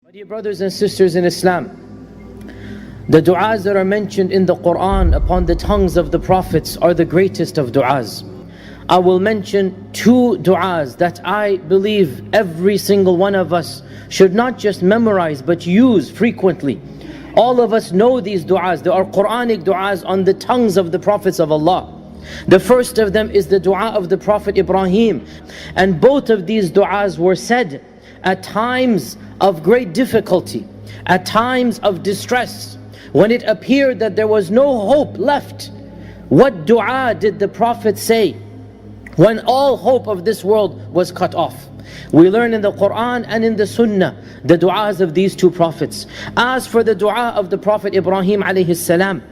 My dear brothers and sisters in Islam, the du'as that are mentioned in the Quran upon the tongues of the prophets are the greatest of du'as. I will mention two du'as that I believe every single one of us should not just memorize but use frequently. All of us know these du'as. There are Quranic du'as on the tongues of the prophets of Allah. The first of them is the du'a of the Prophet Ibrahim, and both of these du'as were said at times of great difficulty, at times of distress, when it appeared that there was no hope left. What du'a did the Prophet say when all hope of this world was cut off? We learn in the Quran and in the Sunnah the du'as of these two prophets. As for the du'a of the Prophet Ibrahim alayhi salam,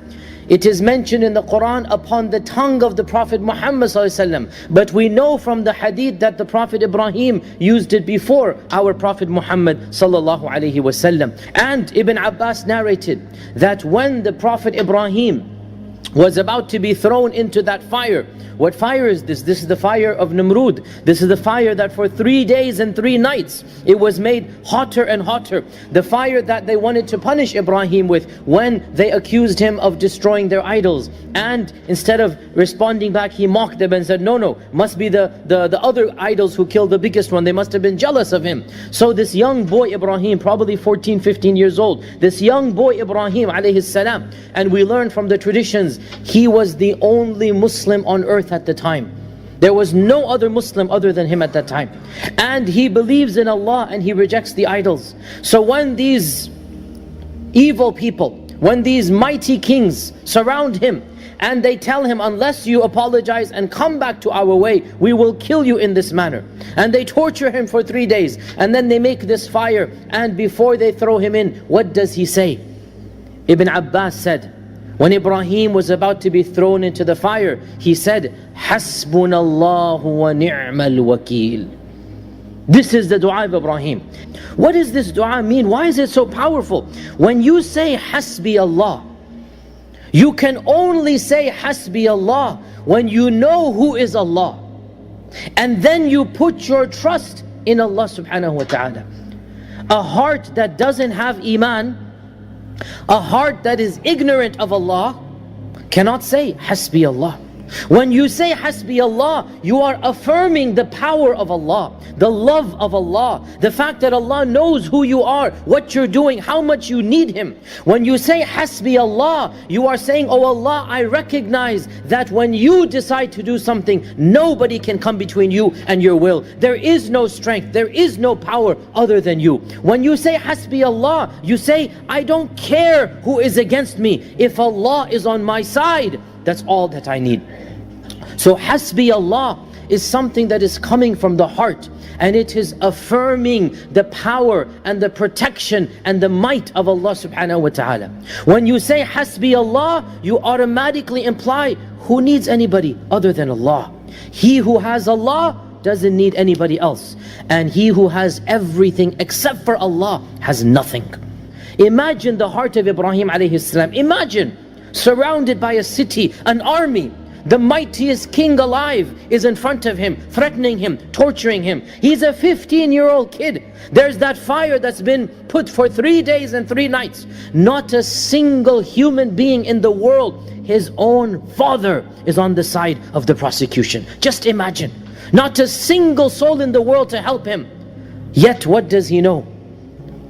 it is mentioned in the Quran upon the tongue of the Prophet Muhammad ﷺ. But we know from the hadith that the Prophet Ibrahim used it before our Prophet Muhammad ﷺ. And Ibn Abbas narrated that when the Prophet Ibrahim was about to be thrown into that fire. What fire is this? This is the fire of Namrud. This is the fire that for 3 days and 3 nights it was made hotter and hotter. The fire that they wanted to punish Ibrahim with when they accused him of destroying their idols. And instead of responding back, he mocked them and said, no, must be the other idols who killed the biggest one. They must have been jealous of him. So this young boy Ibrahim, probably 14, 15 years old, this young boy Ibrahim alayhi salam, and we learn from the traditions, he was the only Muslim on earth at the time. There was no other Muslim other than him at that time. And he believes in Allah and he rejects the idols. So when these evil people, when these mighty kings surround him and they tell him, unless you apologize and come back to our way, we will kill you in this manner. And they torture him for 3 days, and then they make this fire, and before they throw him in, what does he say? Ibn Abbas said, when Ibrahim was about to be thrown into the fire, he said, Hasbunallahu wa ni'mal wakeel. This is the dua of Ibrahim. What does this dua mean? Why is it so powerful? When you say Hasbi Allah, you can only say Hasbi Allah when you know who is Allah. And then you put your trust in Allah subhanahu wa ta'ala. A heart that doesn't have iman, a heart that is ignorant of Allah, cannot say Hasbi Allah. When you say Hasbi Allah, you are affirming the power of Allah, the love of Allah, the fact that Allah knows who you are, what you're doing, how much you need Him. When you say Hasbi Allah, you are saying, oh Allah, I recognize that when you decide to do something, nobody can come between you and your will. There is no strength, there is no power other than you. When you say Hasbi Allah, you say, I don't care who is against me. If Allah is on my side, that's all that I need. So Hasbi Allah is something that is coming from the heart, and it is affirming the power and the protection and the might of Allah subhanahu wa ta'ala. When you say Hasbi Allah, you automatically imply, who needs anybody other than Allah? He who has Allah doesn't need anybody else, and he who has everything except for Allah has nothing. Imagine the heart of Ibrahim alayhi salam. Imagine surrounded by a city, an army. The mightiest king alive is in front of him, threatening him, torturing him. He's a 15-year-old kid. There's that fire that's been put for 3 days and 3 nights. Not a single human being in the world, his own father, is on the side of the prosecution. Just imagine. Not a single soul in the world to help him. Yet what does he know?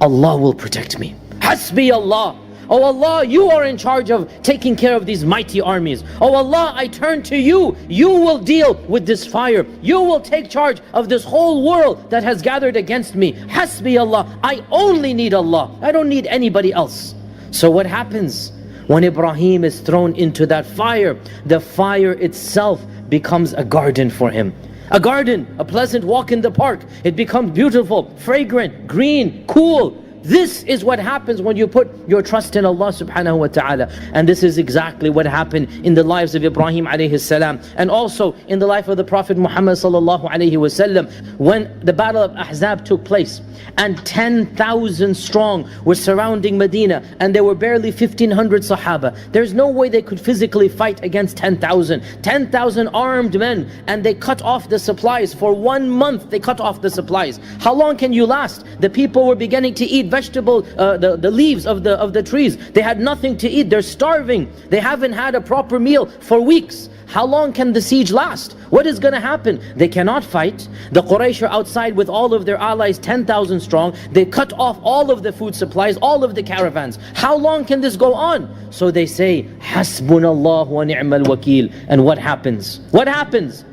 Allah will protect me. Hasbi Allah. Oh Allah, you are in charge of taking care of these mighty armies. Oh Allah, I turn to you. You will deal with this fire. You will take charge of this whole world that has gathered against me. Hasbi Allah. I only need Allah. I don't need anybody else. So what happens when Ibrahim is thrown into that fire? The fire itself becomes a garden for him. A garden, a pleasant walk in the park. It becomes beautiful, fragrant, green, cool. This is what happens when you put your trust in Allah subhanahu wa ta'ala. And this is exactly what happened in the lives of Ibrahim alayhi salam, and also in the life of the Prophet Muhammad sallallahu alayhi wasallam. When the battle of Ahzab took place and 10,000 strong were surrounding Medina, and there were barely 1,500 Sahaba. There's no way they could physically fight against 10,000. 10,000 armed men, and they cut off the supplies. For 1 month they cut off the supplies. How long can you last? The people were beginning to eat vegetable, the leaves of the trees. They had nothing to eat. They're starving. They haven't had a proper meal for weeks. How long can the siege last? What is going to happen? They cannot fight. The Quraysh are outside with all of their allies, 10,000 strong. They cut off all of the food supplies, all of the caravans. How long can this go on? So they say, Hasbunallah wa ni'mal wakil. And what happens? What happens?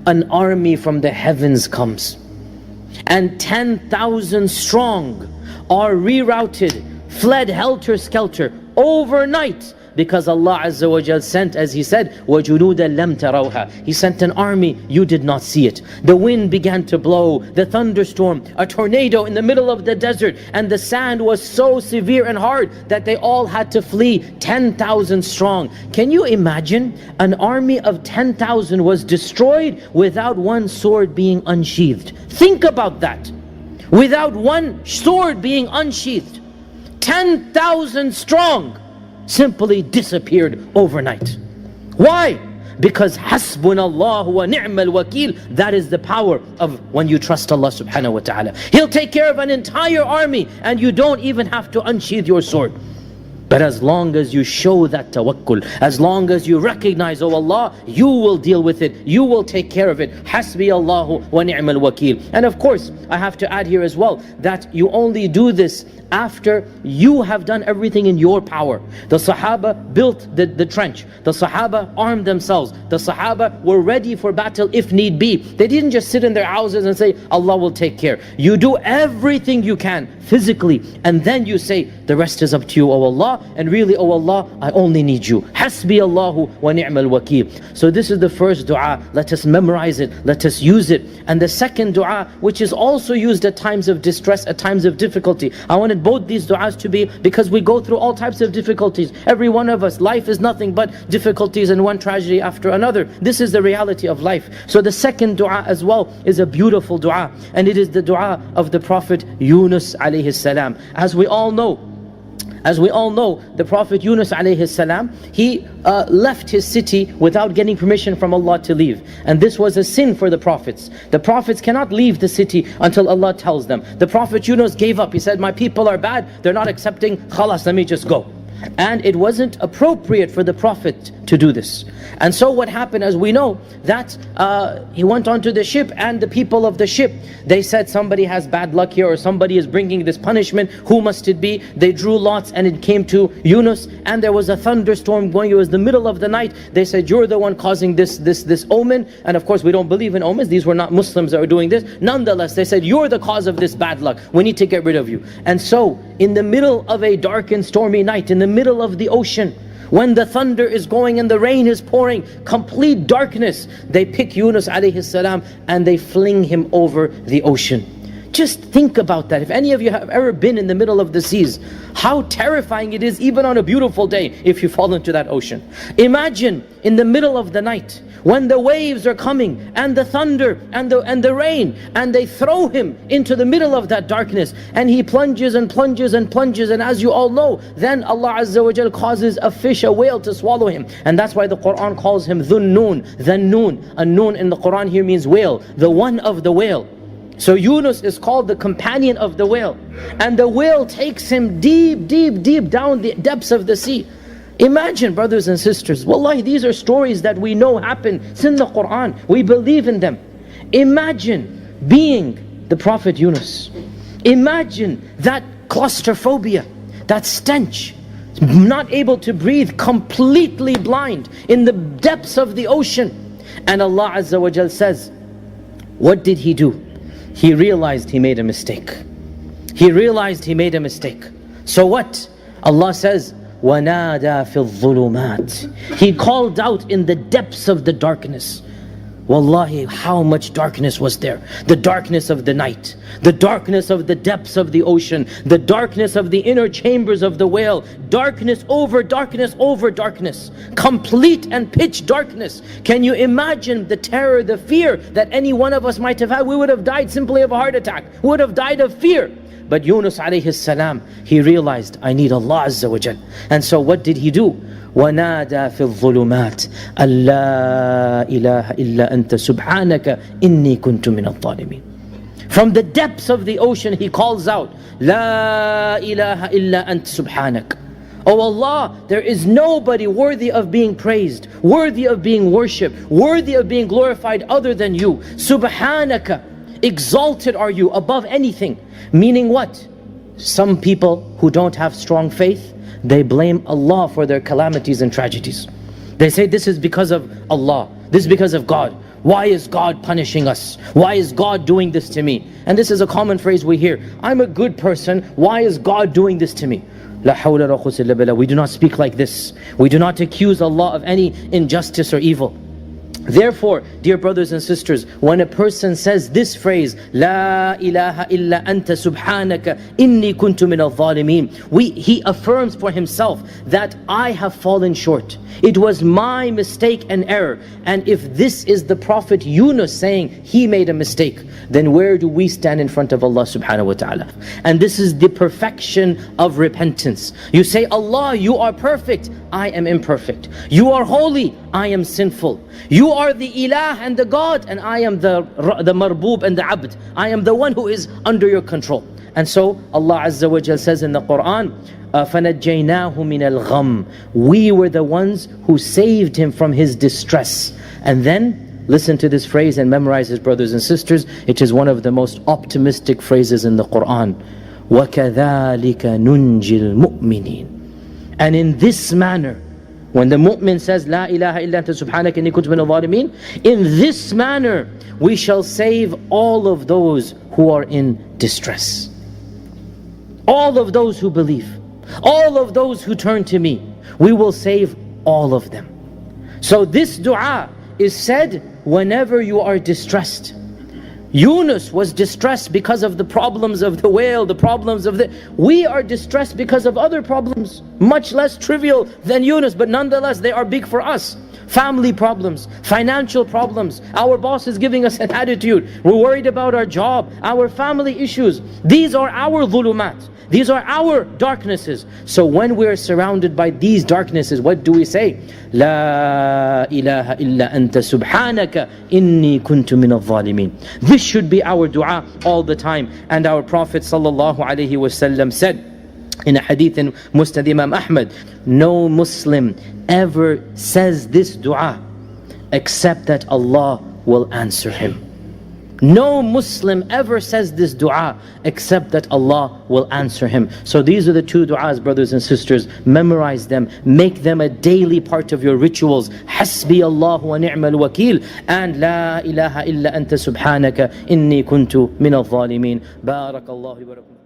An army from the heavens comes. And 10,000 strong are rerouted, fled helter-skelter overnight. Because Allah Azza wa Jal sent, as He said, وَجُنُودًا لَمْ تَرَوْهَا. He sent an army, you did not see it. The wind began to blow, the thunderstorm, a tornado in the middle of the desert, and the sand was so severe and hard that they all had to flee, 10,000 strong. Can you imagine? An army of 10,000 was destroyed without one sword being unsheathed. Think about that. Without one sword being unsheathed. 10,000 strong simply disappeared overnight. Why? Because Hasbunallah wa ni'mal wakil. That is the power of when you trust Allah subhanahu wa ta'ala. He'll take care of an entire army and you don't even have to unsheath your sword. But as long as you show that tawakkul, as long as you recognize, oh Allah, you will deal with it, you will take care of it. Hasbi Allahu wa ni'mal wakil. And of course, I have to add here as well, that you only do this after you have done everything in your power. The Sahaba built the trench. The Sahaba armed themselves. The Sahaba were ready for battle if need be. They didn't just sit in their houses and say, Allah will take care. You do everything you can physically, and then you say, the rest is up to you, oh Allah, and really, oh Allah, I only need you. Hasbi Allahu wa ni'mal wakil. So this is the first dua. Let us memorize it. Let us use it. And the second dua, which is also used at times of distress, at times of difficulty. I wanted both these du'as to be, because we go through all types of difficulties. Every one of us, life is nothing but difficulties and one tragedy after another. This is the reality of life. So the second dua as well is a beautiful dua, and it is the dua of the Prophet Yunus alayhi salam. As we all know, the Prophet Yunus alayhi salam, he left his city without getting permission from Allah to leave. And this was a sin for the prophets. The prophets cannot leave the city until Allah tells them. The Prophet Yunus gave up. He said, my people are bad, they're not accepting, khalas, let me just go. And it wasn't appropriate for the Prophet to do this. And so what happened, as we know, that he went onto the ship, and the people of the ship, they said, somebody has bad luck here, or somebody is bringing this punishment, who must it be? They drew lots, and it came to Yunus, and there was a thunderstorm going. It was the middle of the night. They said, you're the one causing this omen. And of course we don't believe in omens. These were not Muslims that were doing this. Nonetheless, they said, you're the cause of this bad luck. We need to get rid of you. And so in the middle of a dark and stormy night, in the middle of the ocean, when the thunder is going and the rain is pouring, complete darkness, they pick Yunus alayhi salam and they fling him over the ocean. Just think about that. If any of you have ever been in the middle of the seas, how terrifying it is, even on a beautiful day, if you fall into that ocean. Imagine in the middle of the night, when the waves are coming, and the thunder, and the rain, and they throw him into the middle of that darkness, and he plunges and plunges and plunges, and as you all know, then Allah Azza wa Jal causes a fish, a whale, to swallow him. And that's why the Quran calls him Dhun-Nun, the Nun. A Nun in the Quran here means whale, the one of the whale. So Yunus is called the companion of the whale. And the whale takes him deep, deep, deep down the depths of the sea. Imagine, brothers and sisters, wallahi, these are stories that we know happen. It's in the Quran. We believe in them. Imagine being the Prophet Yunus. Imagine that claustrophobia, that stench, not able to breathe, completely blind in the depths of the ocean. And Allah Azza wa Jal says, what did he do? He realized he made a mistake. He realized he made a mistake. So what? Allah says, وَنَادَى فِي الظُّلُمَاتِ. He called out in the depths of the darkness. Wallahi, how much darkness was there? The darkness of the night, the darkness of the depths of the ocean, the darkness of the inner chambers of the whale, darkness over darkness over darkness, complete and pitch darkness. Can you imagine the terror, the fear that any one of us might have had? We would have died simply of a heart attack. We would have died of fear. But Yunus alayhi salam, he realized, I need Allah Azza wa Jal. And so what did he do? وَنَادَى فِي الظُّلُمَاتِ أَلَّا إِلَهَ إِلَّا أَنْتَ سُبْحَانَكَ إِنِّي كُنْتُ مِنَ الظَّالِمِينَ. From the depths of the ocean he calls out, La ilaha illa ant subhanak. Oh Allah, there is nobody worthy of being praised, worthy of being worshipped, worthy of being glorified other than you. Subhanaka, exalted are you above anything. Meaning what? Some people who don't have strong faith, they blame Allah for their calamities and tragedies. They say this is because of Allah, this is because of God. Why is God punishing us? Why is God doing this to me? And this is a common phrase we hear. I'm a good person, why is God doing this to me? La hawla wa la quwwata illa billah. We do not speak like this. We do not accuse Allah of any injustice or evil. Therefore, dear brothers and sisters, when a person says this phrase, La ilaha illa anta subhanaka inni kuntu min al-zalimin, he affirms for himself that I have fallen short. It was my mistake and error. And if this is the Prophet Yunus saying he made a mistake, then where do we stand in front of Allah subhanahu wa ta'ala? And this is the perfection of repentance. You say, Allah, you are perfect, I am imperfect. You are holy, I am sinful. You are the ilah and the God, and I am the marboob and the abd. I am the one who is under your control. And so Allah Azza wa Jal says in the Quran, فَنَجَّيْنَاهُ مِنَ الْغَمِّ. We were the ones who saved him from his distress. And then, listen to this phrase and memorize it, brothers and sisters. It is one of the most optimistic phrases in the Quran. وَكَذَلِكَ نُنْجِي الْمُؤْمِنِينَ. And in this manner, when the mu'min says, La ilaha illa anta subhanaka inni kuntu min al-zalimin, in this manner we shall save all of those who are in distress. All of those who believe, all of those who turn to me, we will save all of them. So this dua is said whenever you are distressed. Yunus was distressed because of the problems of the whale, the problems of the... We are distressed because of other problems, much less trivial than Yunus, but nonetheless they are big for us. Family problems, financial problems, our boss is giving us an attitude, we're worried about our job, our family issues. These are our dhulumat. These are our darknesses. So when we are surrounded by these darknesses, what do we say? La ilaha illa anta subhanaka inni kuntu min al-zalimin. This should be our dua all the time. And our Prophet sallallahu alaihi wasallam said in a hadith in Musnad Imam Ahmad, no Muslim ever says this dua except that Allah will answer him. No Muslim ever says this dua except that Allah will answer him. So these are the two du'as, brothers and sisters. Memorize them. Make them a daily part of your rituals. Hasbi Allahu wa ni'mal wakil. And La ilaha illa anta subhanaka inni kuntu min al-zalimin. Barakallahu wa lakum.